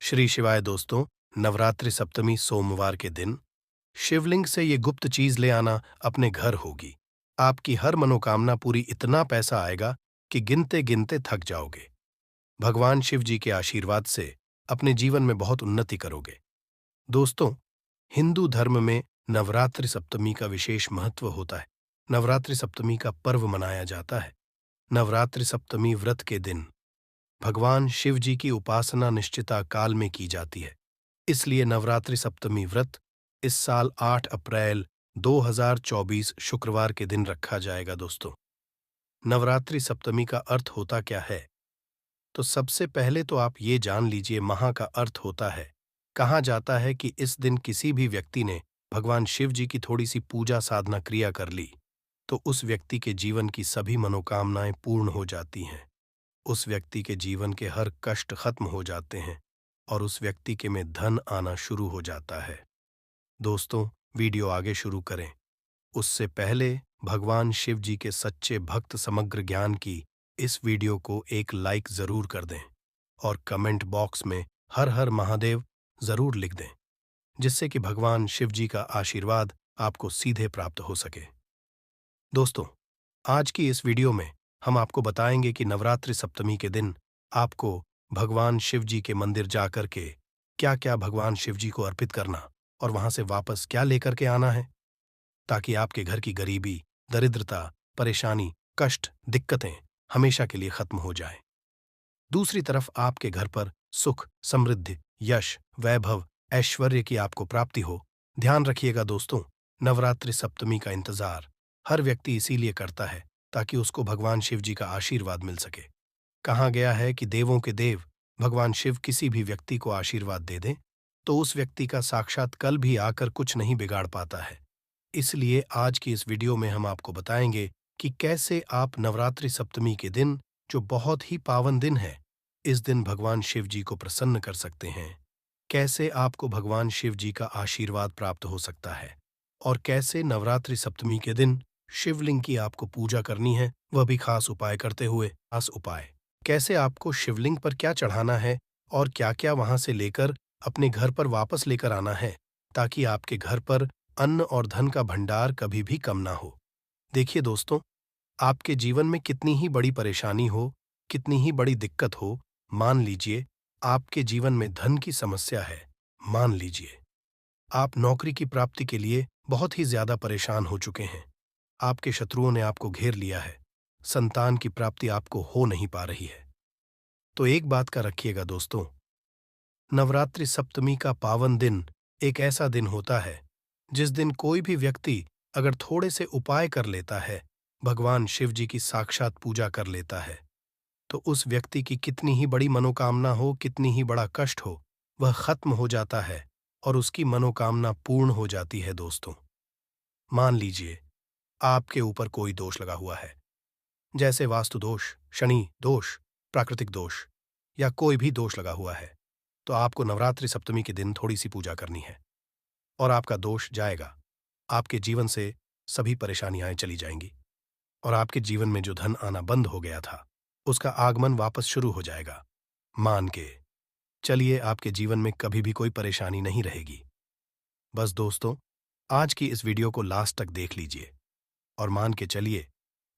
श्री शिवाय दोस्तों। नवरात्रि सप्तमी सोमवार के दिन शिवलिंग से ये गुप्त चीज ले आना अपने घर होगी। आपकी हर मनोकामना पूरी, इतना पैसा आएगा कि गिनते गिनते थक जाओगे। भगवान शिव जी के आशीर्वाद से अपने जीवन में बहुत उन्नति करोगे। दोस्तों, हिंदू धर्म में नवरात्रि सप्तमी का विशेष महत्व होता है। नवरात्रि सप्तमी का पर्व मनाया जाता है। नवरात्रि सप्तमी व्रत के दिन भगवान शिव जी की उपासना निश्चिता काल में की जाती है। इसलिए नवरात्रि सप्तमी व्रत इस साल 8 अप्रैल 2024 शुक्रवार के दिन रखा जाएगा। दोस्तों, नवरात्रि सप्तमी का अर्थ होता क्या है? तो सबसे पहले तो आप ये जान लीजिए, महा का अर्थ होता है। कहा जाता है कि इस दिन किसी भी व्यक्ति ने भगवान शिव जी की थोड़ी सी पूजा साधना क्रिया कर ली तो उस व्यक्ति के जीवन की सभी मनोकामनाएं पूर्ण हो जाती हैं। उस व्यक्ति के जीवन के हर कष्ट खत्म हो जाते हैं और उस व्यक्ति के में धन आना शुरू हो जाता है। दोस्तों, वीडियो आगे शुरू करें उससे पहले भगवान शिव जी के सच्चे भक्त समग्र ज्ञान की इस वीडियो को एक लाइक जरूर कर दें और कमेंट बॉक्स में हर हर महादेव जरूर लिख दें, जिससे कि भगवान शिव जी का आशीर्वाद आपको सीधे प्राप्त हो सके। दोस्तों, आज की इस वीडियो में हम आपको बताएंगे कि नवरात्रि सप्तमी के दिन आपको भगवान शिव जी के मंदिर जाकर के क्या क्या भगवान शिव जी को अर्पित करना और वहां से वापस क्या लेकर के आना है, ताकि आपके घर की गरीबी, दरिद्रता, परेशानी, कष्ट, दिक्कतें हमेशा के लिए खत्म हो जाएं। दूसरी तरफ आपके घर पर सुख, समृद्धि, यश, वैभव, ऐश्वर्य की आपको प्राप्ति हो। ध्यान रखिएगा दोस्तों, नवरात्रि सप्तमी का इंतजार हर व्यक्ति इसीलिए करता है ताकि उसको भगवान शिव जी का आशीर्वाद मिल सके। कहा गया है कि देवों के देव भगवान शिव किसी भी व्यक्ति को आशीर्वाद दे दें तो उस व्यक्ति का साक्षात कल भी आकर कुछ नहीं बिगाड़ पाता है। इसलिए आज की इस वीडियो में हम आपको बताएंगे कि कैसे आप नवरात्रि सप्तमी के दिन, जो बहुत ही पावन दिन है, इस दिन भगवान शिव जी को प्रसन्न कर सकते हैं। कैसे आपको भगवान शिव जी का आशीर्वाद प्राप्त हो सकता है और कैसे नवरात्रि सप्तमी के दिन शिवलिंग की आपको पूजा करनी है, वह भी खास उपाय करते हुए। खास उपाय कैसे आपको शिवलिंग पर क्या चढ़ाना है और क्या क्या वहां से लेकर अपने घर पर वापस लेकर आना है, ताकि आपके घर पर अन्न और धन का भंडार कभी भी कम ना हो। देखिए दोस्तों, आपके जीवन में कितनी ही बड़ी परेशानी हो, कितनी ही बड़ी दिक्कत हो, मान लीजिए आपके जीवन में धन की समस्या है, मान लीजिए आप नौकरी की प्राप्ति के लिए बहुत ही ज्यादा परेशान हो चुके हैं, आपके शत्रुओं ने आपको घेर लिया है, संतान की प्राप्ति आपको हो नहीं पा रही है, तो एक बात का रखिएगा दोस्तों, नवरात्रि सप्तमी का पावन दिन एक ऐसा दिन होता है जिस दिन कोई भी व्यक्ति अगर थोड़े से उपाय कर लेता है, भगवान शिव जी की साक्षात पूजा कर लेता है, तो उस व्यक्ति की कितनी ही बड़ी मनोकामना हो, कितनी ही बड़ा कष्ट हो, वह खत्म हो जाता है और उसकी मनोकामना पूर्ण हो जाती है। दोस्तों, मान लीजिए आपके ऊपर कोई दोष लगा हुआ है, जैसे वास्तु दोष, शनि दोष, प्राकृतिक दोष या कोई भी दोष लगा हुआ है, तो आपको नवरात्रि सप्तमी के दिन थोड़ी सी पूजा करनी है और आपका दोष जाएगा। आपके जीवन से सभी परेशानियां चली जाएंगी और आपके जीवन में जो धन आना बंद हो गया था, उसका आगमन वापस शुरू हो जाएगा। मान के चलिए, आपके जीवन में कभी भी कोई परेशानी नहीं रहेगी। बस दोस्तों, आज की इस वीडियो को लास्ट तक देख लीजिए और मान के चलिए,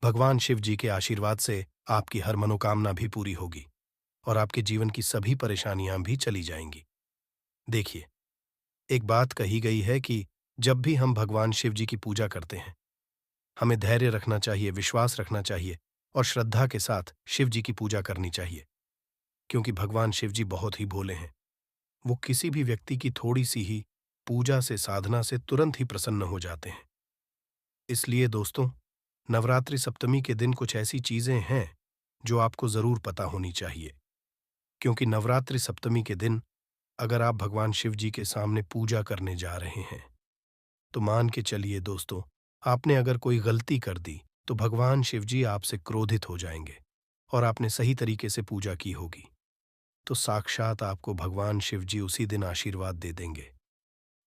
भगवान शिव जी के आशीर्वाद से आपकी हर मनोकामना भी पूरी होगी और आपके जीवन की सभी परेशानियां भी चली जाएंगी। देखिए, एक बात कही गई है कि जब भी हम भगवान शिव जी की पूजा करते हैं, हमें धैर्य रखना चाहिए, विश्वास रखना चाहिए और श्रद्धा के साथ शिव जी की पूजा करनी चाहिए, क्योंकि भगवान शिव जी बहुत ही भोले हैं। वो किसी भी व्यक्ति की थोड़ी सी ही पूजा से, साधना से तुरंत ही प्रसन्न हो जाते हैं। इसलिए दोस्तों, नवरात्रि सप्तमी के दिन कुछ ऐसी चीजें हैं जो आपको जरूर पता होनी चाहिए, क्योंकि नवरात्रि सप्तमी के दिन अगर आप भगवान शिव जी के सामने पूजा करने जा रहे हैं, तो मान के चलिए दोस्तों, आपने अगर कोई गलती कर दी तो भगवान शिव जी आपसे क्रोधित हो जाएंगे और आपने सही तरीके से पूजा की होगी तो साक्षात आपको भगवान शिव जी उसी दिन आशीर्वाद दे देंगे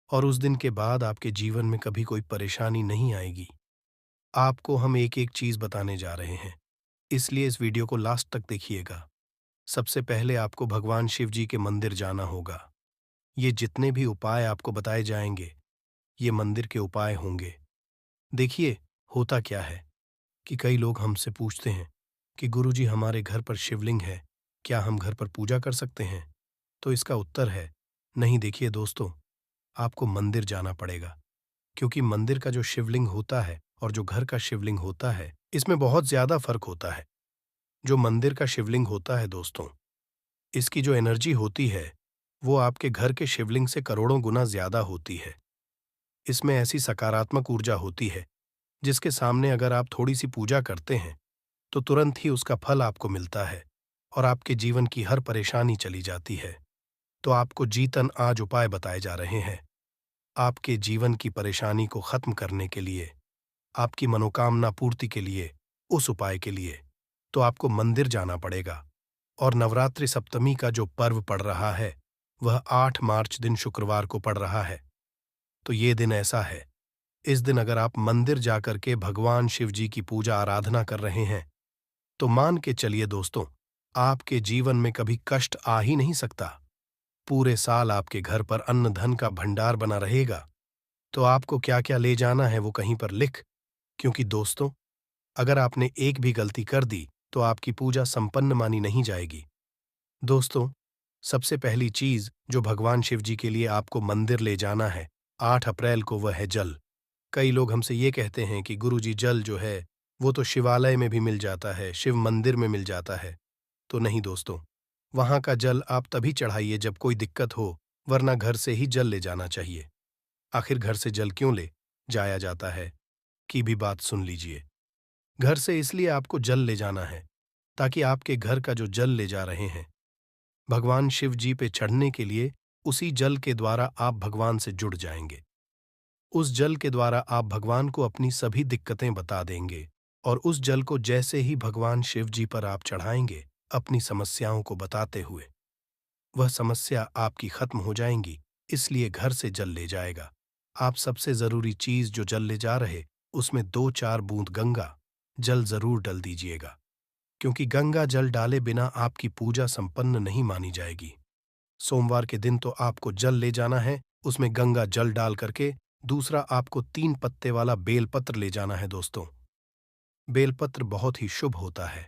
और उस दिन के बाद आपके जीवन में कभी कोई परेशानी नहीं आएगी। आपको हम एक एक चीज बताने जा रहे हैं, इसलिए इस वीडियो को लास्ट तक देखिएगा। सबसे पहले आपको भगवान शिव जी के मंदिर जाना होगा। ये जितने भी उपाय आपको बताए जाएंगे, ये मंदिर के उपाय होंगे। देखिए, होता क्या है कि कई लोग हमसे पूछते हैं कि गुरुजी हमारे घर पर शिवलिंग है, क्या हम घर पर पूजा कर सकते हैं? तो इसका उत्तर है नहीं। देखिए दोस्तों, आपको मंदिर जाना पड़ेगा, क्योंकि मंदिर का जो शिवलिंग होता है और जो घर का शिवलिंग होता है, इसमें बहुत ज्यादा फर्क होता है। जो मंदिर का शिवलिंग होता है दोस्तों, इसकी जो एनर्जी होती है वो आपके घर के शिवलिंग से करोड़ों गुना ज्यादा होती है। इसमें ऐसी सकारात्मक ऊर्जा होती है जिसके सामने अगर आप थोड़ी सी पूजा करते हैं तो तुरंत ही उसका फल आपको मिलता है और आपके जीवन की हर परेशानी चली जाती है। तो आपको जीतन आज उपाय बताए जा रहे हैं आपके जीवन की परेशानी को खत्म करने के लिए, आपकी मनोकामना पूर्ति के लिए। उस उपाय के लिए तो आपको मंदिर जाना पड़ेगा। और नवरात्रि सप्तमी का जो पर्व पड़ रहा है वह 8 मार्च दिन शुक्रवार को पड़ रहा है। तो ये दिन ऐसा है, इस दिन अगर आप मंदिर जाकर के भगवान शिव जी की पूजा आराधना कर रहे हैं तो मान के चलिए दोस्तों, आपके जीवन में कभी कष्ट आ ही नहीं सकता। पूरे साल आपके घर पर अन्न धन का भंडार बना रहेगा। तो आपको क्या क्या ले जाना है वो कहीं पर लिख, क्योंकि दोस्तों, अगर आपने एक भी गलती कर दी तो आपकी पूजा संपन्न मानी नहीं जाएगी। दोस्तों, सबसे पहली चीज जो भगवान शिव जी के लिए आपको मंदिर ले जाना है 8 अप्रैल को, वह है जल। कई लोग हमसे ये कहते हैं कि गुरुजी जल जो है वो तो शिवालय में भी मिल जाता है, शिव मंदिर में मिल जाता है। तो नहीं दोस्तों, वहां का जल आप तभी चढ़ाइए जब कोई दिक्कत हो, वरना घर से ही जल ले जाना चाहिए। आखिर घर से जल क्यों ले जाया जाता है की भी बात सुन लीजिए। घर से इसलिए आपको जल ले जाना है ताकि आपके घर का जो जल ले जा रहे हैं भगवान शिव जी पे चढ़ने के लिए, उसी जल के द्वारा आप भगवान से जुड़ जाएंगे। उस जल के द्वारा आप भगवान को अपनी सभी दिक्कतें बता देंगे और उस जल को जैसे ही भगवान शिव जी पर आप चढ़ाएंगे अपनी समस्याओं को बताते हुए, वह समस्या आपकी खत्म हो जाएंगी। इसलिए घर से जल ले जाएगा। आप सबसे जरूरी चीज जो जल ले जा रहे, उसमें 2-4 बूंद गंगा जल जरूर डल दीजिएगा, क्योंकि गंगा जल डाले बिना आपकी पूजा संपन्न नहीं मानी जाएगी। सोमवार के दिन तो आपको जल ले जाना है, उसमें गंगा जल डाल करके। दूसरा, आपको 3 पत्ते वाला बेलपत्र ले जाना है दोस्तों। बेलपत्र बहुत ही शुभ होता है।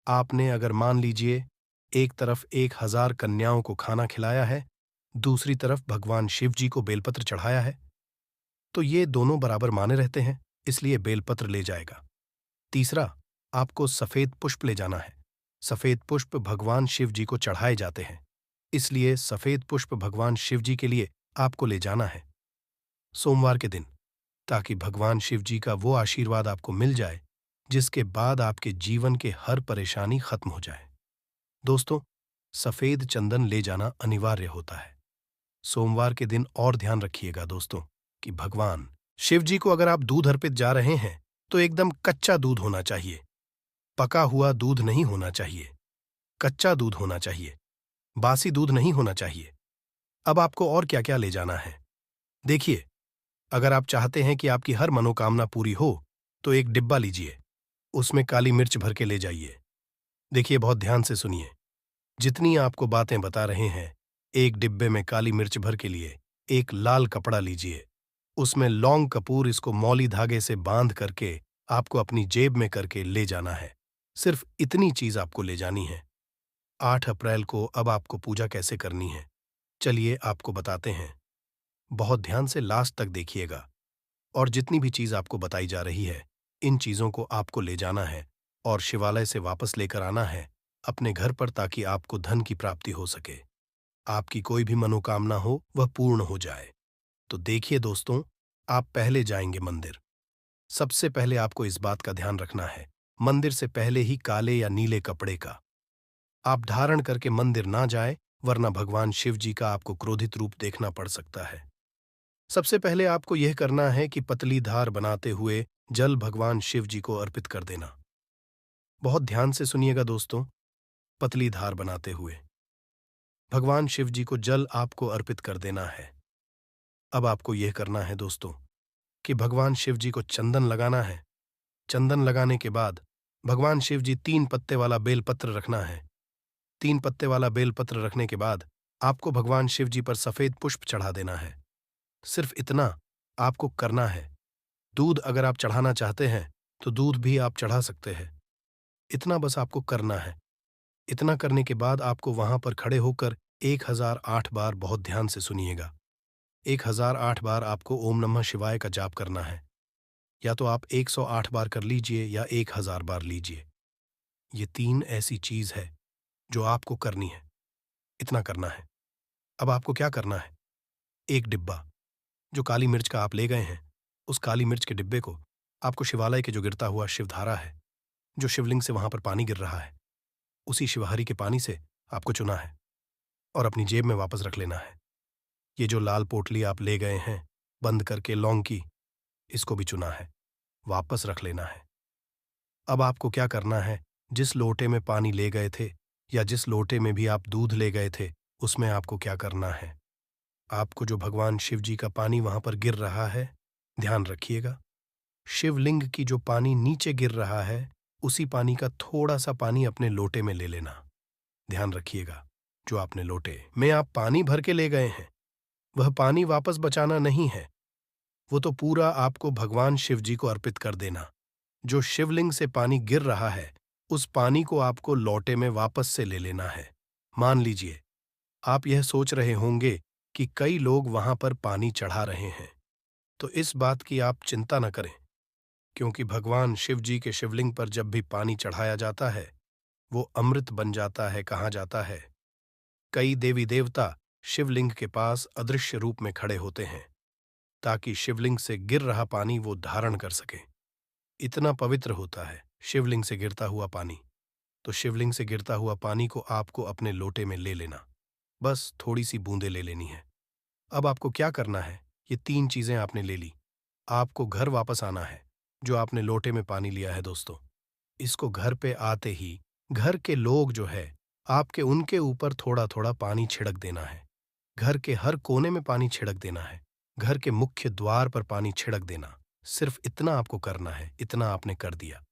आपने अगर मान लीजिए एक तरफ 1000 कन्याओं को खाना खिलाया है, दूसरी तरफ भगवान शिव जी को बेलपत्र चढ़ाया है, तो ये दोनों बराबर माने रहते हैं, इसलिए बेलपत्र ले जाएगा। तीसरा, आपको सफेद पुष्प ले जाना है। सफेद पुष्प भगवान शिव जी को चढ़ाए जाते हैं, इसलिए सफेद पुष्प भगवान शिव जी के लिए आपको ले जाना है सोमवार के दिन, ताकि भगवान शिव जी का वो आशीर्वाद आपको मिल जाए जिसके बाद आपके जीवन के हर परेशानी खत्म हो जाए। दोस्तों, सफेद चंदन ले जाना अनिवार्य होता है सोमवार के दिन। और ध्यान रखिएगा दोस्तों कि भगवान शिव जी को अगर आप दूध अर्पित जा रहे हैं तो एकदम कच्चा दूध होना चाहिए, पका हुआ दूध नहीं होना चाहिए, कच्चा दूध होना चाहिए, बासी दूध नहीं होना चाहिए। अब आपको और क्या क्या ले जाना है, देखिए। अगर आप चाहते हैं कि आपकी हर मनोकामना पूरी हो तो एक डिब्बा लीजिए, उसमें काली मिर्च भर के ले जाइए। देखिए, बहुत ध्यान से सुनिए, जितनी आपको बातें बता रहे हैं, एक डिब्बे में काली मिर्च भर के लिए एक लाल कपड़ा लीजिए, उसमें लौंग कपूर इसको मौली धागे से बांध करके आपको अपनी जेब में करके ले जाना है। सिर्फ इतनी चीज आपको ले जानी है। 8 अप्रैल को अब आपको पूजा कैसे करनी है, चलिए आपको बताते हैं। बहुत ध्यान से लास्ट तक देखिएगा, और जितनी भी चीज आपको बताई जा रही है, इन चीजों को आपको ले जाना है और शिवालय से वापस लेकर आना है अपने घर पर, ताकि आपको धन की प्राप्ति हो सके, आपकी कोई भी मनोकामना हो वह पूर्ण हो जाए। तो देखिए दोस्तों, आप पहले जाएंगे मंदिर। सबसे पहले आपको इस बात का ध्यान रखना है, मंदिर से पहले ही काले या नीले कपड़े का आप धारण करके मंदिर ना जाए, वरना भगवान शिव जी का आपको क्रोधित रूप देखना पड़ सकता है। सबसे पहले आपको यह करना है कि पतली धार बनाते हुए जल भगवान शिव जी को अर्पित कर देना। बहुत ध्यान से सुनिएगा दोस्तों, पतली धार बनाते हुए भगवान शिव जी को जल आपको अर्पित कर देना है। अब आपको यह करना है दोस्तों कि भगवान शिव जी को चंदन लगाना है। चंदन लगाने के बाद भगवान शिव जी 3 पत्ते वाला बेलपत्र रखना है। 3 पत्ते वाला बेलपत्र रखने के बाद आपको भगवान शिव जी पर सफेद पुष्प चढ़ा देना है। सिर्फ इतना आपको करना है। दूध अगर आप चढ़ाना चाहते हैं तो दूध भी आप चढ़ा सकते हैं। इतना बस आपको करना है। इतना करने के बाद आपको वहां पर खड़े होकर 1008 बार बहुत ध्यान से सुनिएगा। 1008 बार आपको ओम नमः शिवाय का जाप करना है। या तो आप 108 बार कर लीजिए या 1000 बार लीजिए। ये 3 ऐसी चीज है जो आपको करनी है। इतना करना है। अब आपको क्या करना है? एक डिब्बा जो काली मिर्च का आप ले गए हैं, उस काली मिर्च के डिब्बे को आपको शिवालय के जो गिरता हुआ शिवधारा है, जो शिवलिंग से वहां पर पानी गिर रहा है, उसी शिवहरी के पानी से आपको चुना है और अपनी जेब में वापस रख लेना है। ये जो लाल पोटली आप ले गए हैं बंद करके लौंग की, इसको भी चुना है, वापस रख लेना है। अब आपको क्या करना है? जिस लोटे में पानी ले गए थे या जिस लोटे में भी आप दूध ले गए थे, उसमें आपको क्या करना है? आपको जो भगवान शिव जी का पानी वहां पर गिर रहा है, ध्यान रखिएगा, शिवलिंग की जो पानी नीचे गिर रहा है, उसी पानी का थोड़ा सा पानी अपने लोटे में ले लेना। ध्यान रखिएगा, जो आपने लोटे में आप पानी भर के ले गए हैं, वह पानी वापस बचाना नहीं है। वो तो पूरा आपको भगवान शिव जी को अर्पित कर देना। जो शिवलिंग से पानी गिर रहा है, उस पानी को आपको लोटे में वापस से ले लेना है। मान लीजिए, आप यह सोच रहे होंगे कि कई लोग वहां पर पानी चढ़ा रहे हैं, तो इस बात की आप चिंता न करें, क्योंकि भगवान शिव जी के शिवलिंग पर जब भी पानी चढ़ाया जाता है, वो अमृत बन जाता है। कहा जाता है, कई देवी देवता शिवलिंग के पास अदृश्य रूप में खड़े होते हैं, ताकि शिवलिंग से गिर रहा पानी वो धारण कर सके। इतना पवित्र होता है शिवलिंग से गिरता हुआ पानी। तो शिवलिंग से गिरता हुआ पानी को आपको अपने लोटे में ले लेना, बस थोड़ी सी बूंदें ले लेनी है। अब आपको क्या करना है? ये 3 चीजें आपने ले ली, आपको घर वापस आना है। जो आपने लोटे में पानी लिया है दोस्तों, इसको घर पे आते ही घर के लोग जो है आपके उनके ऊपर थोड़ा थोड़ा पानी छिड़क देना है। घर के हर कोने में पानी छिड़क देना है। घर के मुख्य द्वार पर पानी छिड़क देना। सिर्फ इतना आपको करना है। इतना आपने कर दिया।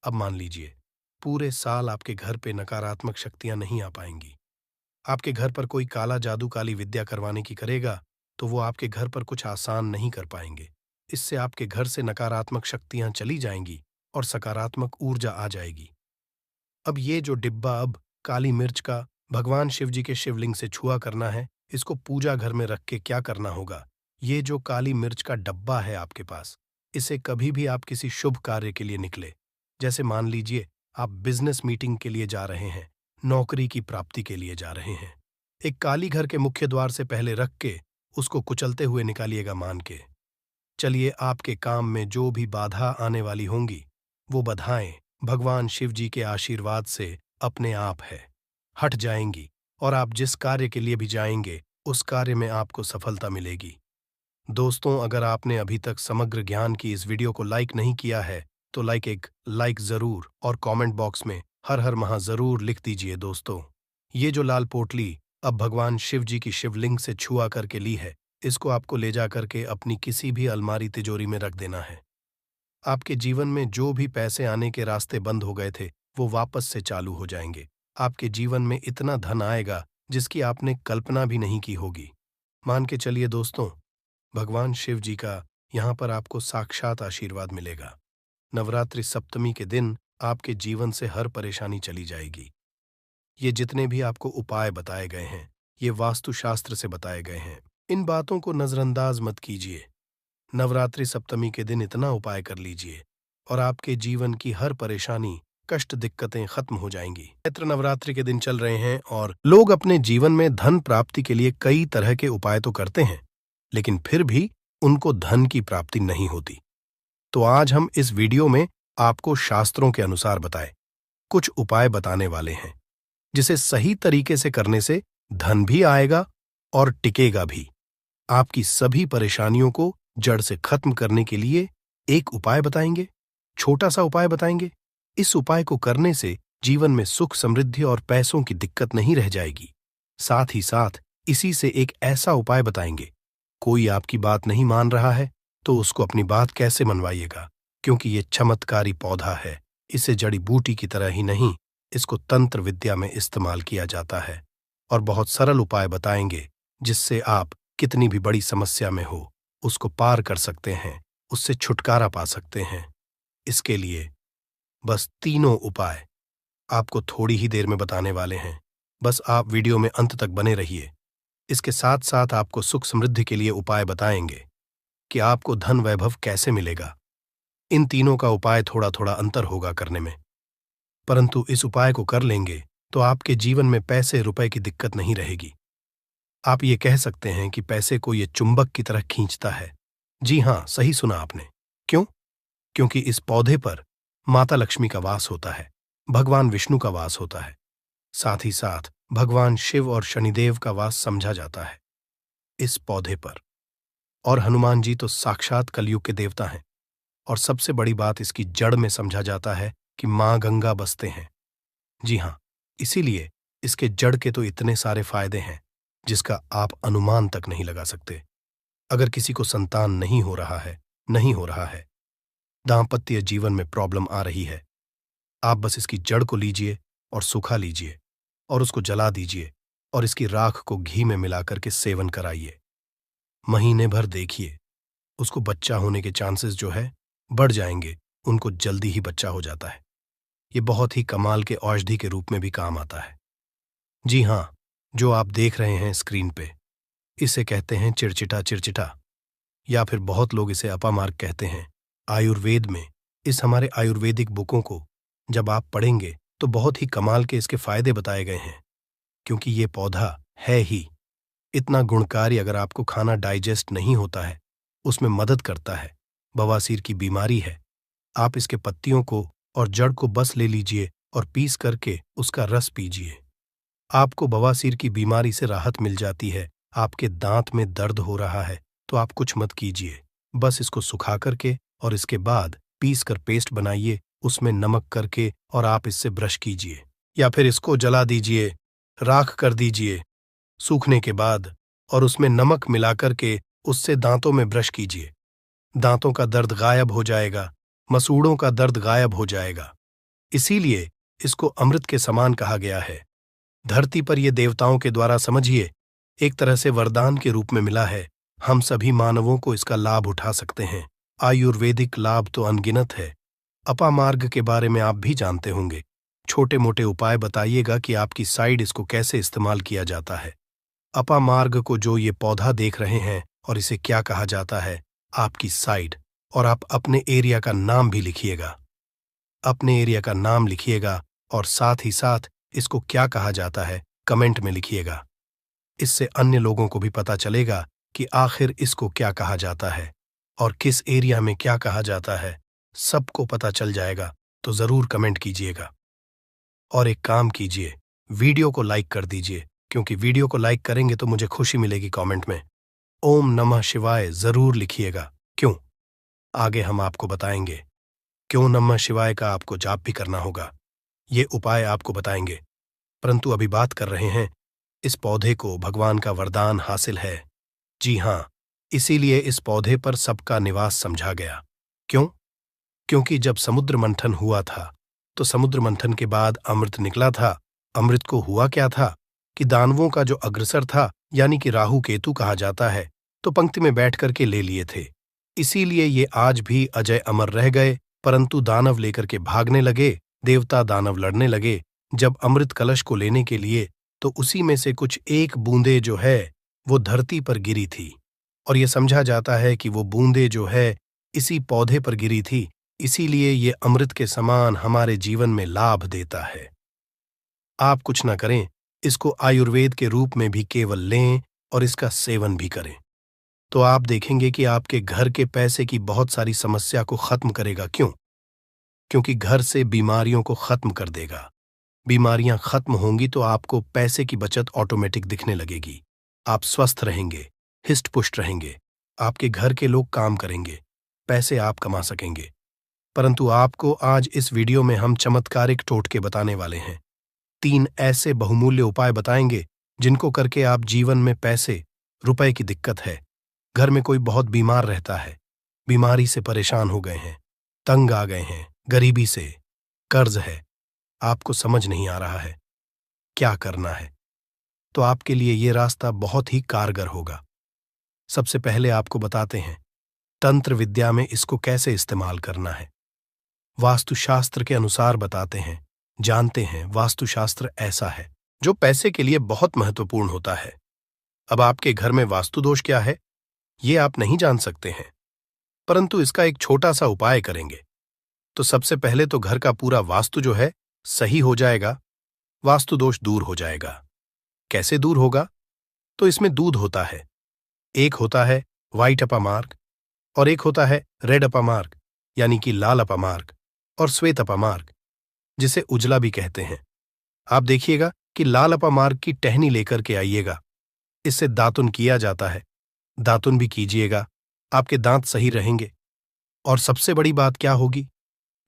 अब मान लीजिए, पूरे साल आपके घर पे नकारात्मक शक्तियां नहीं आ पाएंगी। आपके घर पर कोई काला जादू काली विद्या करवाने की करेगा तो वो आपके घर पर कुछ आसान नहीं कर पाएंगे। इससे आपके घर से नकारात्मक शक्तियां चली जाएंगी और सकारात्मक ऊर्जा आ जाएगी। अब ये जो डिब्बा अब काली मिर्च का भगवान शिव जी के शिवलिंग से छुआ करना है, इसको पूजा घर में रख के क्या करना होगा? ये जो काली मिर्च का डब्बा है आपके पास, इसे कभी भी आप किसी शुभ कार्य के लिए निकले, जैसे मान लीजिए आप बिजनेस मीटिंग के लिए जा रहे हैं, नौकरी की प्राप्ति के लिए जा रहे हैं, एक काली घर के मुख्य द्वार से पहले रख के उसको कुचलते हुए निकालिएगा। मान के चलिए, आपके काम में जो भी बाधा आने वाली होंगी, वो बाधाएं भगवान शिव जी के आशीर्वाद से अपने आप हट जाएंगी और आप जिस कार्य के लिए भी जाएंगे, उस कार्य में आपको सफलता मिलेगी। दोस्तों, अगर आपने अभी तक समग्र ज्ञान की इस वीडियो को लाइक नहीं किया है, तो लाइक जरूर और कमेंट बॉक्स में हर हर महा जरूर लिख दीजिए। दोस्तों, ये जो लाल पोटली अब भगवान शिव जी की शिवलिंग से छुआ करके ली है, इसको आपको ले जा करके अपनी किसी भी अलमारी तिजोरी में रख देना है। आपके जीवन में जो भी पैसे आने के रास्ते बंद हो गए थे, वो वापस से चालू हो जाएंगे। आपके जीवन में इतना धन आएगा जिसकी आपने कल्पना भी नहीं की होगी। मान के चलिए दोस्तों, भगवान शिव जी का यहाँ पर आपको साक्षात आशीर्वाद मिलेगा। नवरात्रि सप्तमी के दिन आपके जीवन से हर परेशानी चली जाएगी। ये जितने भी आपको उपाय बताए गए हैं, ये वास्तुशास्त्र से बताए गए हैं। इन बातों को नजरअंदाज मत कीजिए। नवरात्रि सप्तमी के दिन इतना उपाय कर लीजिए और आपके जीवन की हर परेशानी, कष्ट, दिक्कतें खत्म हो जाएंगी। चैत्र नवरात्रि के दिन चल रहे हैं और लोग अपने जीवन में धन प्राप्ति के लिए कई तरह के उपाय तो करते हैं, लेकिन फिर भी उनको धन की प्राप्ति नहीं होती। तो आज हम इस वीडियो में आपको शास्त्रों के अनुसार बताए कुछ उपाय बताने वाले हैं, जिसे सही तरीके से करने से धन भी आएगा और टिकेगा भी। आपकी सभी परेशानियों को जड़ से खत्म करने के लिए एक उपाय बताएंगे, छोटा सा उपाय बताएंगे। इस उपाय को करने से जीवन में सुख, समृद्धि और पैसों की दिक्कत नहीं रह जाएगी। साथ ही साथ इसी से एक ऐसा उपाय बताएंगे, कोई आपकी बात नहीं मान रहा है तो उसको अपनी बात कैसे मनवाइएगा, क्योंकि ये चमत्कारी पौधा है। इसे जड़ी बूटी की तरह ही नहीं, इसको तंत्र विद्या में इस्तेमाल किया जाता है और बहुत सरल उपाय बताएंगे जिससे आप कितनी भी बड़ी समस्या में हो उसको पार कर सकते हैं, उससे छुटकारा पा सकते हैं। इसके लिए बस तीनों उपाय आपको थोड़ी ही देर में बताने वाले हैं। बस आप वीडियो में अंत तक बने रहिए। इसके साथ साथ आपको सुख समृद्धि के लिए उपाय बताएंगे कि आपको धन वैभव कैसे मिलेगा। इन तीनों का उपाय थोड़ा थोड़ा अंतर होगा करने में, परंतु इस उपाय को कर लेंगे तो आपके जीवन में पैसे रुपए की दिक्कत नहीं रहेगी। आप ये कह सकते हैं कि पैसे को ये चुंबक की तरह खींचता है। जी हाँ, सही सुना आपने। क्यों? क्योंकि इस पौधे पर माता लक्ष्मी का वास होता है, भगवान विष्णु का वास होता है, साथ ही साथ भगवान शिव और शनिदेव का वास समझा जाता है इस पौधे पर। और हनुमान जी तो साक्षात कलयुग के देवता हैं। और सबसे बड़ी बात इसकी जड़ में समझा जाता है कि मां गंगा बसते हैं। जी हाँ, इसीलिए इसके जड़ के तो इतने सारे फायदे हैं जिसका आप अनुमान तक नहीं लगा सकते। अगर किसी को संतान नहीं हो रहा है, दांपत्य जीवन में प्रॉब्लम आ रही है, आप बस इसकी जड़ को लीजिए और सूखा लीजिए और उसको जला दीजिए और इसकी राख को घी में मिलाकर के सेवन कराइए। महीने भर देखिए, उसको बच्चा होने के चांसेस जो है बढ़ जाएंगे, उनको जल्दी ही बच्चा हो जाता है। ये बहुत ही कमाल के औषधि के रूप में भी काम आता है। जी हाँ, जो आप देख रहे हैं स्क्रीन पे, इसे कहते हैं चिड़चिटा चिड़चिटा, या फिर बहुत लोग इसे अपामार्ग कहते हैं। आयुर्वेद में इस हमारे आयुर्वेदिक बुकों को जब आप पढ़ेंगे तो बहुत ही कमाल के इसके फायदे बताए गए हैं, क्योंकि ये पौधा है ही इतना गुणकारी। अगर आपको खाना डाइजेस्ट नहीं होता है, उसमें मदद करता है। बवासीर की बीमारी है, आप इसके पत्तियों को और जड़ को बस ले लीजिए और पीस करके उसका रस पीजिए। आपको बवासीर की बीमारी से राहत मिल जाती है। आपके दांत में दर्द हो रहा है तो आप कुछ मत कीजिए, बस इसको सुखा करके और इसके बाद पीस कर पेस्ट बनाइए, उसमें नमक करके और आप इससे ब्रश कीजिए, या फिर इसको जला दीजिए, राख कर दीजिए सूखने के बाद और उसमें नमक मिलाकर के उससे दांतों में ब्रश कीजिए। दांतों का दर्द गायब हो जाएगा, मसूड़ों का दर्द गायब हो जाएगा। इसीलिए इसको अमृत के समान कहा गया है। धरती पर ये देवताओं के द्वारा समझिए एक तरह से वरदान के रूप में मिला है। हम सभी मानवों को इसका लाभ उठा सकते हैं। आयुर्वेदिक लाभ तो अनगिनत है। अपामार्ग के बारे में आप भी जानते होंगे। छोटे मोटे उपाय बताइएगा कि आपकी साइड इसको कैसे इस्तेमाल किया जाता है। अपामार्ग को जो ये पौधा देख रहे हैं और इसे क्या कहा जाता है, आपकी साइड, और आप अपने एरिया का नाम भी लिखिएगा। अपने एरिया का नाम लिखिएगा और साथ ही साथ इसको क्या कहा जाता है कमेंट में लिखिएगा। इससे अन्य लोगों को भी पता चलेगा कि आखिर इसको क्या कहा जाता है और किस एरिया में क्या कहा जाता है, सबको पता चल जाएगा। तो जरूर कमेंट कीजिएगा और एक काम कीजिए, वीडियो को लाइक कर दीजिए, क्योंकि वीडियो को लाइक करेंगे तो मुझे खुशी मिलेगी। कमेंट में ओम नमः शिवाय जरूर लिखिएगा। क्यों? आगे हम आपको बताएंगे क्यों नमः शिवाय का आपको जाप भी करना होगा। ये उपाय आपको बताएंगे, परंतु अभी बात कर रहे हैं इस पौधे को भगवान का वरदान हासिल है। जी हाँ, इसीलिए इस पौधे पर सबका निवास समझा गया। क्यों? क्योंकि जब समुद्र मंथन हुआ था तो समुद्र मंथन के बाद अमृत निकला था। अमृत को हुआ क्या था कि दानवों का जो अग्रसर था, यानी कि राहु केतु कहा जाता है, तो पंक्ति में बैठ करके ले लिए थे। इसीलिए ये आज भी अजय अमर रह गए, परंतु दानव लेकर के भागने लगे, देवता दानव लड़ने लगे। जब अमृत कलश को लेने के लिए तो उसी में से कुछ एक बूंदे जो है वो धरती पर गिरी थी, और ये समझा जाता है कि वो बूंदे जो है इसी पौधे पर गिरी थी। इसीलिए ये अमृत के समान हमारे जीवन में लाभ देता है। आप कुछ ना करें, इसको आयुर्वेद के रूप में भी केवल लें और इसका सेवन भी करें, तो आप देखेंगे कि आपके घर के पैसे की बहुत सारी समस्या को खत्म करेगा। क्यों? क्योंकि घर से बीमारियों को खत्म कर देगा। बीमारियां खत्म होंगी तो आपको पैसे की बचत ऑटोमेटिक दिखने लगेगी। आप स्वस्थ रहेंगे, हिस्ट पुष्ट रहेंगे, आपके घर के लोग काम करेंगे, पैसे आप कमा सकेंगे। परंतु आपको आज इस वीडियो में हम चमत्कारिक टोटके बताने वाले हैं। 3 ऐसे बहुमूल्य उपाय बताएंगे जिनको करके आप जीवन में पैसे रुपए की दिक्कत है, घर में कोई बहुत बीमार रहता है, बीमारी से परेशान हो गए हैं, तंग आ गए हैं, गरीबी से, कर्ज है, आपको समझ नहीं आ रहा है क्या करना है, तो आपके लिए ये रास्ता बहुत ही कारगर होगा। सबसे पहले आपको बताते हैं तंत्र विद्या में इसको कैसे इस्तेमाल करना है। वास्तुशास्त्र के अनुसार बताते हैं। जानते हैं वास्तुशास्त्र ऐसा है जो पैसे के लिए बहुत महत्वपूर्ण होता है। अब आपके घर में वास्तु दोष क्या है ये आप नहीं जान सकते हैं, परंतु इसका एक छोटा सा उपाय करेंगे तो सबसे पहले तो घर का पूरा वास्तु जो है सही हो जाएगा, वास्तु दोष दूर हो जाएगा। कैसे दूर होगा? तो इसमें दूध होता है, एक होता है व्हाइट अपामार्ग और एक होता है रेड अपामार्ग यानी कि लाल अपामार्ग और श्वेत अपामार्ग जिसे उजला भी कहते हैं। आप देखिएगा कि लाल अपामार्ग की टहनी लेकर के आइएगा, इससे दातुन किया जाता है, दातुन भी कीजिएगा, आपके दांत सही रहेंगे। और सबसे बड़ी बात क्या होगी,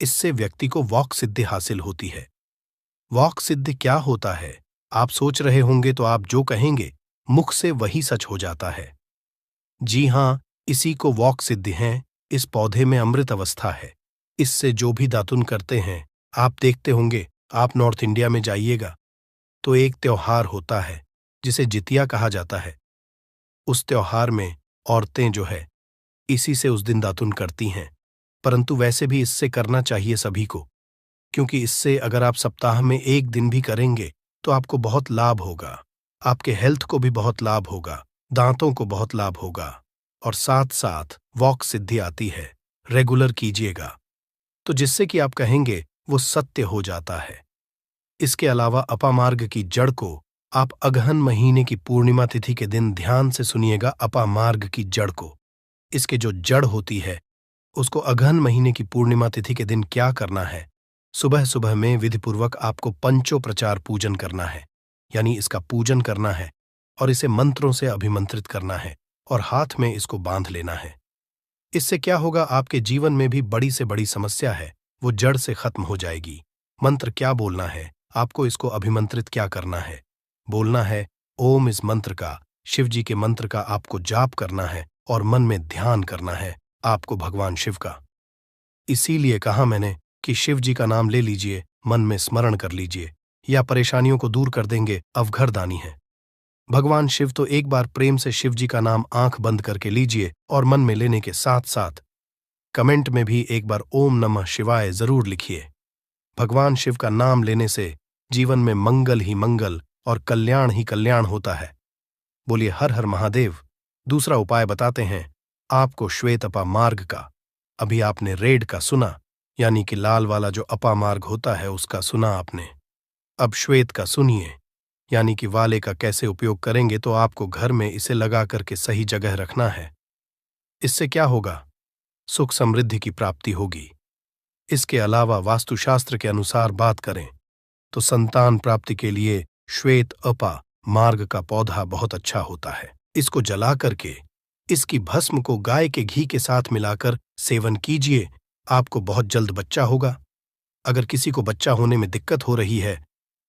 इससे व्यक्ति को वॉक सिद्धि हासिल होती है। वॉक सिद्धि क्या होता है आप सोच रहे होंगे, तो आप जो कहेंगे मुख से वही सच हो जाता है। जी हां, इसी को वॉक सिद्धि है। इस पौधे में अमृत अवस्था है, इससे जो भी दातुन करते हैं आप देखते होंगे। आप नॉर्थ इंडिया में जाइएगा तो एक त्योहार होता है जिसे जितिया कहा जाता है। उस त्योहार में औरतें जो है इसी से उस दिन दातुन करती हैं, परंतु वैसे भी इससे करना चाहिए सभी को, क्योंकि इससे अगर आप सप्ताह में एक दिन भी करेंगे तो आपको बहुत लाभ होगा, आपके हेल्थ को भी बहुत लाभ होगा, दांतों को बहुत लाभ होगा और साथ साथ वॉक सिद्धि आती है। रेगुलर कीजिएगा तो जिससे कि आप कहेंगे वो सत्य हो जाता है। इसके अलावा अपामार्ग की जड़ को आप अगहन महीने की पूर्णिमा तिथि के दिन ध्यान से सुनिएगा। अपामार्ग की जड़ को, इसके जो जड़ होती है उसको अगहन महीने की पूर्णिमा तिथि के दिन क्या करना है, सुबह सुबह में विधिपूर्वक आपको पंचोप्रचार पूजन करना है, यानी इसका पूजन करना है और इसे मंत्रों से अभिमंत्रित करना है और हाथ में इसको बांध लेना है। इससे क्या होगा, आपके जीवन में भी बड़ी से बड़ी समस्या है वो जड़ से खत्म हो जाएगी। मंत्र क्या बोलना है आपको, इसको अभिमंत्रित क्या करना है, बोलना है ओम। इस मंत्र का, शिव जी के मंत्र का आपको जाप करना है और मन में ध्यान करना है आपको भगवान शिव का। इसीलिए कहा मैंने कि शिव जी का नाम ले लीजिए, मन में स्मरण कर लीजिए, या परेशानियों को दूर कर देंगे अवघरदानी है। भगवान शिव तो एक बार प्रेम से शिव जी का नाम आंख बंद करके लीजिए और मन में लेने के साथ साथ कमेंट में भी एक बार ओम नमः शिवाय जरूर लिखिए। भगवान शिव का नाम लेने से जीवन में मंगल ही मंगल और कल्याण ही कल्याण होता है। बोलिए हर हर महादेव। दूसरा उपाय बताते हैं आपको श्वेत अपामार्ग का। अभी आपने रेड का सुना, यानी कि लाल वाला जो अपामार्ग होता है उसका सुना आपने। अब श्वेत का सुनिए, यानी कि वाले का कैसे उपयोग करेंगे। तो आपको घर में इसे लगा करके सही जगह रखना है। इससे क्या होगा, सुख समृद्धि की प्राप्ति होगी। इसके अलावा वास्तुशास्त्र के अनुसार बात करें तो संतान प्राप्ति के लिए श्वेत अपा मार्ग का पौधा बहुत अच्छा होता है। इसको जला करके इसकी भस्म को गाय के घी के साथ मिलाकर सेवन कीजिए, आपको बहुत जल्द बच्चा होगा। अगर किसी को बच्चा होने में दिक्कत हो रही है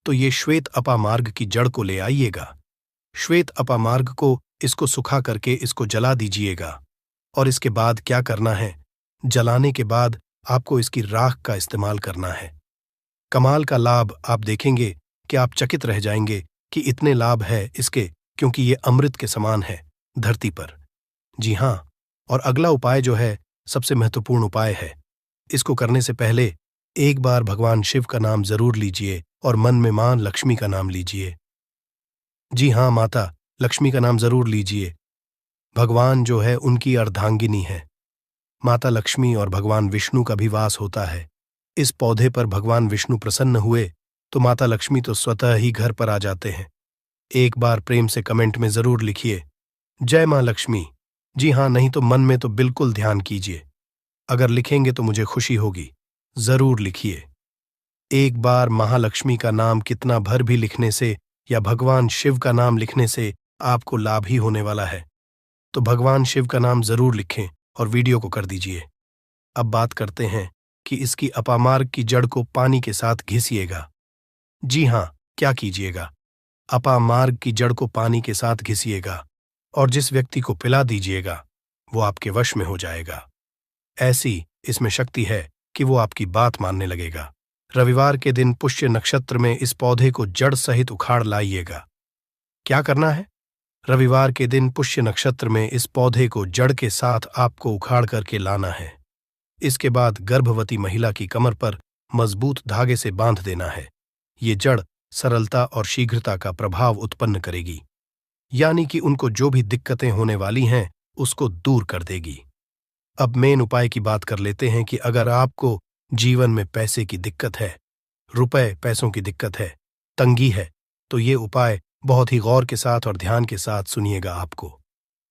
तो ये श्वेत अपामार्ग की जड़ को ले आइएगा। श्वेत अपामार्ग को इसको सुखा करके इसको जला दीजिएगा और इसके बाद क्या करना है, जलाने के बाद आपको इसकी राख का इस्तेमाल करना है। कमाल का लाभ आप देखेंगे कि आप चकित रह जाएंगे कि इतने लाभ है इसके, क्योंकि ये अमृत के समान है धरती पर। जी हां, और अगला उपाय जो है सबसे महत्वपूर्ण उपाय है। इसको करने से पहले एक बार भगवान शिव का नाम जरूर लीजिए और मन में मां लक्ष्मी का नाम लीजिए। जी हां, माता लक्ष्मी का नाम जरूर लीजिए। भगवान जो है उनकी अर्धांगिनी है। माता लक्ष्मी और भगवान विष्णु का भी वास होता है। इस पौधे पर भगवान विष्णु प्रसन्न हुए तो माता लक्ष्मी तो स्वतः ही घर पर आ जाते हैं। एक बार प्रेम से कमेंट में जरूर लिखिए जय मां लक्ष्मी। जी हां, नहीं तो मन में तो बिल्कुल ध्यान कीजिए। अगर लिखेंगे तो मुझे खुशी होगी, जरूर लिखिए। एक बार महालक्ष्मी का नाम कितना भर भी लिखने से या भगवान शिव का नाम लिखने से आपको लाभ ही होने वाला है। तो भगवान शिव का नाम जरूर लिखें और वीडियो को कर दीजिए। अब बात करते हैं कि इसकी अपामार्ग की जड़ को पानी के साथ घिसिएगा। जी हां, क्या कीजिएगा, अपामार्ग की जड़ को पानी के साथ घिसिएगा और जिस व्यक्ति को पिला दीजिएगा वो आपके वश में हो जाएगा। ऐसी इसमें शक्ति है कि वो आपकी बात मानने लगेगा। रविवार के दिन पुष्य नक्षत्र में इस पौधे को जड़ सहित उखाड़ लाइएगा। क्या करना है? रविवार के दिन पुष्य नक्षत्र में इस पौधे को जड़ के साथ आपको उखाड़ करके लाना है। इसके बाद गर्भवती महिला की कमर पर मजबूत धागे से बांध देना है। ये जड़ सरलता और शीघ्रता का प्रभाव उत्पन्न करेगी, यानी कि उनको जो भी दिक्कतें होने वाली हैं उसको दूर कर देगी। अब मेन उपाय की बात कर लेते हैं कि अगर आपको जीवन में पैसे की दिक्कत है, रुपए पैसों की दिक्कत है, तंगी है, तो ये उपाय बहुत ही गौर के साथ और ध्यान के साथ सुनिएगा। आपको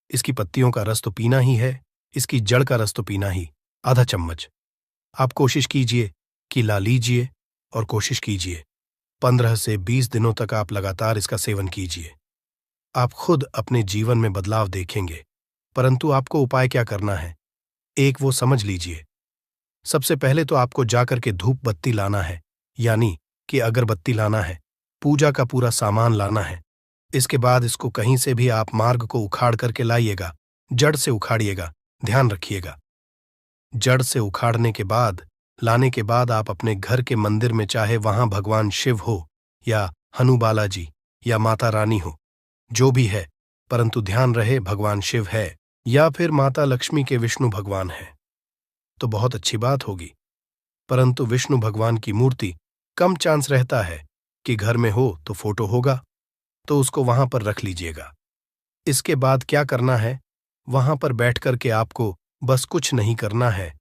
इसकी पत्तियों का रस तो पीना ही है, इसकी जड़ का रस तो पीना ही, आधा चम्मच। आप कोशिश कीजिए कि ला लीजिए और कोशिश कीजिए 15 से 20 दिनों तक आप लगातार इसका सेवन कीजिए। आप खुद अपने जीवन में बदलाव देखेंगे। परंतु आपको उपाय क्या करना है, एक वो समझ लीजिए। सबसे पहले तो आपको जाकर के धूप बत्ती लाना है, यानी कि अगरबत्ती लाना है, पूजा का पूरा सामान लाना है। इसके बाद इसको कहीं से भी आप मार्ग को उखाड़ करके लाइएगा, जड़ से उखाड़िएगा, ध्यान रखिएगा। जड़ से उखाड़ने के बाद, लाने के बाद आप अपने घर के मंदिर में, चाहे वहां भगवान शिव हो या हनु बालाजी या माता रानी हो, जो भी है, परंतु ध्यान रहे भगवान शिव है या फिर माता लक्ष्मी के विष्णु भगवान है तो बहुत अच्छी बात होगी। परंतु विष्णु भगवान की मूर्ति कम चांस रहता है कि घर में हो, तो फोटो होगा, तो उसको वहां पर रख लीजिएगा। इसके बाद क्या करना है, वहां पर बैठ करके आपको बस कुछ नहीं करना है,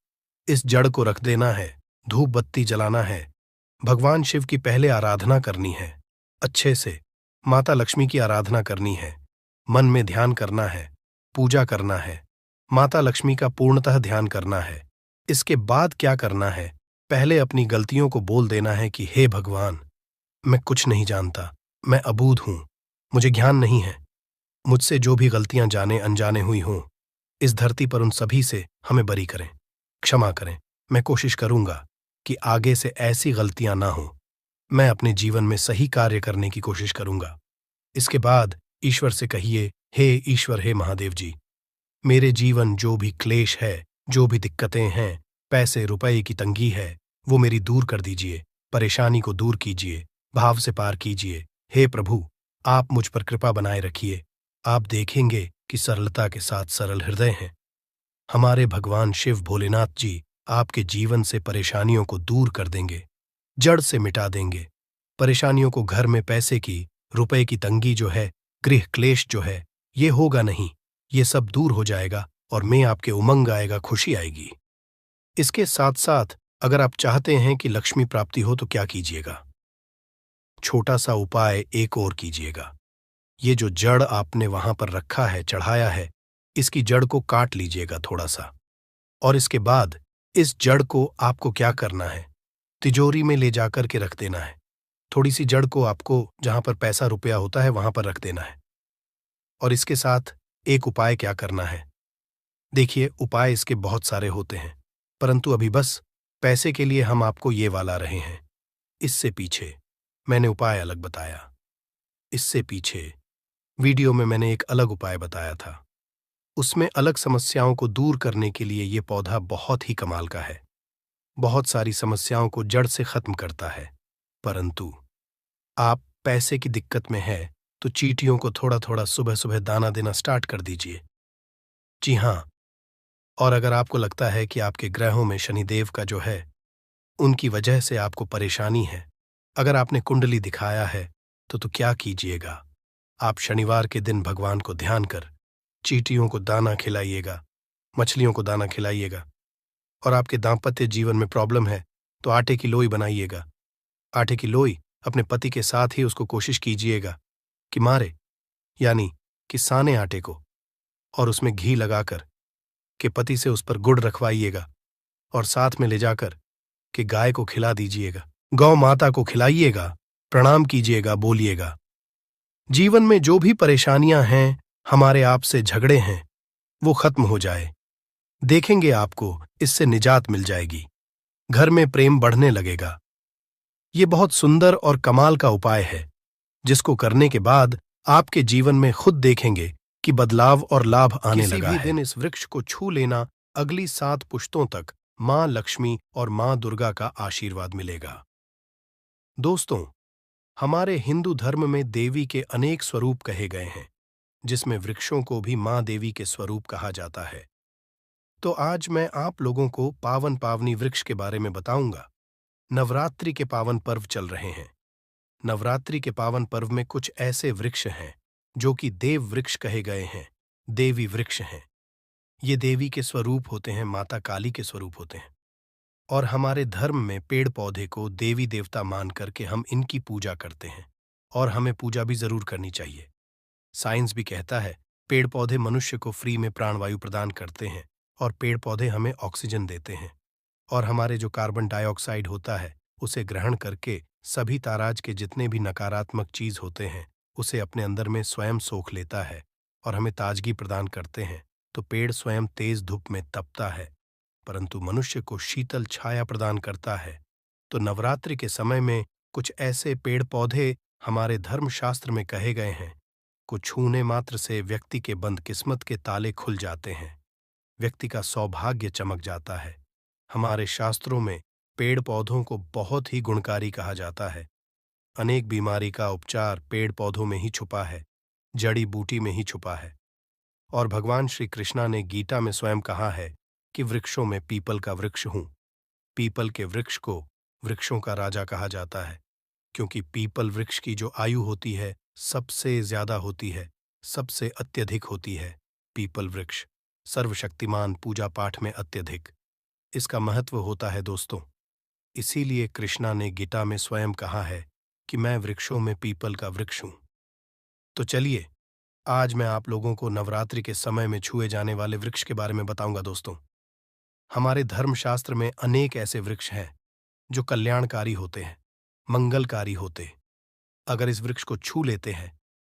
इस जड़ को रख देना है, धूप बत्ती जलाना है, भगवान शिव की पहले आराधना करनी है, अच्छे से माता लक्ष्मी की आराधना करनी है, मन में ध्यान करना है, पूजा करना है, माता लक्ष्मी का पूर्णतः ध्यान करना है। इसके बाद क्या करना है, पहले अपनी गलतियों को बोल देना है कि हे भगवान, मैं कुछ नहीं जानता, मैं अबूझ हूं, मुझे ज्ञान नहीं है, मुझसे जो भी गलतियां जाने अनजाने हुई हों, इस धरती पर उन सभी से हमें बरी करें, क्षमा करें। मैं कोशिश करूंगा कि आगे से ऐसी गलतियां ना हों, मैं अपने जीवन में सही कार्य करने की कोशिश करूंगा। इसके बाद ईश्वर से कहिए, हे ईश्वर, हे महादेव जी, मेरे जीवन जो भी क्लेश है, जो भी दिक्कतें हैं, पैसे रुपए की तंगी है, वो मेरी दूर कर दीजिए, परेशानी को दूर कीजिए, भाव से पार कीजिए। हे प्रभु, आप मुझ पर कृपा बनाए रखिए। आप देखेंगे कि सरलता के साथ सरल हृदय हैं। हमारे भगवान शिव भोलेनाथ जी आपके जीवन से परेशानियों को दूर कर देंगे, जड़ से मिटा देंगे। परेशानियों को, घर में पैसे की, रुपए की तंगी जो है, गृह क्लेश जो है, ये होगा नहीं, ये सब दूर हो जाएगा और मैं आपके उमंग आएगा, खुशी आएगी। इसके साथ साथ अगर आप चाहते हैं कि लक्ष्मी प्राप्ति हो तो क्या कीजिएगा, छोटा सा उपाय एक और कीजिएगा। ये जो जड़ आपने वहां पर रखा है, चढ़ाया है, इसकी जड़ को काट लीजिएगा थोड़ा सा, और इसके बाद इस जड़ को आपको क्या करना है, तिजोरी में ले जाकर के रख देना है। थोड़ी सी जड़ को आपको जहां पर पैसा रुपया होता है वहां पर रख देना है। और इसके साथ एक उपाय क्या करना है, देखिए उपाय इसके बहुत सारे होते हैं, परंतु अभी बस पैसे के लिए हम आपको ये वाला रहे हैं। इससे पीछे मैंने उपाय अलग बताया, इससे पीछे वीडियो में मैंने एक अलग उपाय बताया था, उसमें अलग समस्याओं को दूर करने के लिए ये पौधा बहुत ही कमाल का है, बहुत सारी समस्याओं को जड़ से खत्म करता है। परंतु आप पैसे की दिक्कत में है तो चींटियों को थोड़ा थोड़ा सुबह सुबह दाना देना स्टार्ट कर दीजिए। जी हाँ, और अगर आपको लगता है कि आपके ग्रहों में शनिदेव का जो है, उनकी वजह से आपको परेशानी है, अगर आपने कुंडली दिखाया है तो क्या कीजिएगा, आप शनिवार के दिन भगवान को ध्यान कर चींटियों को दाना खिलाइएगा, मछलियों को दाना खिलाइएगा। और आपके दाम्पत्य जीवन में प्रॉब्लम है तो आटे की लोई बनाइएगा। आटे की लोई अपने पति के साथ ही उसको कोशिश कीजिएगा कि मारे, यानी कि साने आटे को, और उसमें घी लगाकर कि पति से उस पर गुड़ रखवाइएगा और साथ में ले जाकर कि गाय को खिला दीजिएगा, गौ माता को खिलाइएगा, प्रणाम कीजिएगा, बोलिएगा जीवन में जो भी परेशानियां हैं, हमारे आपसे झगड़े हैं, वो खत्म हो जाए। देखेंगे आपको इससे निजात मिल जाएगी, घर में प्रेम बढ़ने लगेगा। ये बहुत सुंदर और कमाल का उपाय है, जिसको करने के बाद आपके जीवन में खुद देखेंगे कि बदलाव और लाभ आने लगा है। किसी भी दिन इस वृक्ष को छू लेना, अगली 7 पुश्तों तक मां लक्ष्मी और मां दुर्गा का आशीर्वाद मिलेगा। दोस्तों, हमारे हिंदू धर्म में देवी के अनेक स्वरूप कहे गए हैं, जिसमें वृक्षों को भी मां देवी के स्वरूप कहा जाता है। तो आज मैं आप लोगों को पावन पावनी वृक्ष के बारे में बताऊंगा। नवरात्रि के पावन पर्व चल रहे हैं। नवरात्रि के पावन पर्व में कुछ ऐसे वृक्ष हैं जो कि देव वृक्ष कहे गए हैं, देवी वृक्ष हैं। ये देवी के स्वरूप होते हैं, माता काली के स्वरूप होते हैं। और हमारे धर्म में पेड़ पौधे को देवी देवता मान करके हम इनकी पूजा करते हैं, और हमें पूजा भी जरूर करनी चाहिए। साइंस भी कहता है पेड़ पौधे मनुष्य को फ्री में प्राणवायु प्रदान करते हैं, और पेड़ पौधे हमें ऑक्सीजन देते हैं, और हमारे जो कार्बन डाइऑक्साइड होता है उसे ग्रहण करके सभी ताराज के जितने भी नकारात्मक चीज होते हैं उसे अपने अंदर में स्वयं सोख लेता है और हमें ताजगी प्रदान करते हैं। तो पेड़ स्वयं तेज धूप में तपता है, परंतु मनुष्य को शीतल छाया प्रदान करता है। तो नवरात्रि के समय में कुछ ऐसे पेड़ पौधे हमारे धर्मशास्त्र में कहे गए हैं, को छूने मात्र से व्यक्ति के बंद किस्मत के ताले खुल जाते हैं, व्यक्ति का सौभाग्य चमक जाता है। हमारे शास्त्रों में पेड़ पौधों को बहुत ही गुणकारी कहा जाता है। अनेक बीमारी का उपचार पेड़ पौधों में ही छुपा है, जड़ी बूटी में ही छुपा है। और भगवान श्री कृष्णा ने गीता में स्वयं कहा है कि वृक्षों में पीपल का वृक्ष हूं। पीपल के वृक्ष को वृक्षों का राजा कहा जाता है, क्योंकि पीपल वृक्ष की जो आयु होती है सबसे ज्यादा होती है, सबसे अत्यधिक होती है। पीपल वृक्ष सर्वशक्तिमान, पूजा पाठ में अत्यधिक इसका महत्व होता है दोस्तों। इसीलिए कृष्णा ने गीता में स्वयं कहा है कि मैं वृक्षों में पीपल का वृक्ष हूं। तो चलिए, आज मैं आप लोगों को नवरात्रि के समय में छुए जाने वाले वृक्ष के बारे में बताऊंगा दोस्तों। हमारे धर्मशास्त्र में अनेक ऐसे वृक्ष हैं जो कल्याणकारी होते हैं, मंगलकारी होते। अगर इस वृक्ष को छू लेते हैं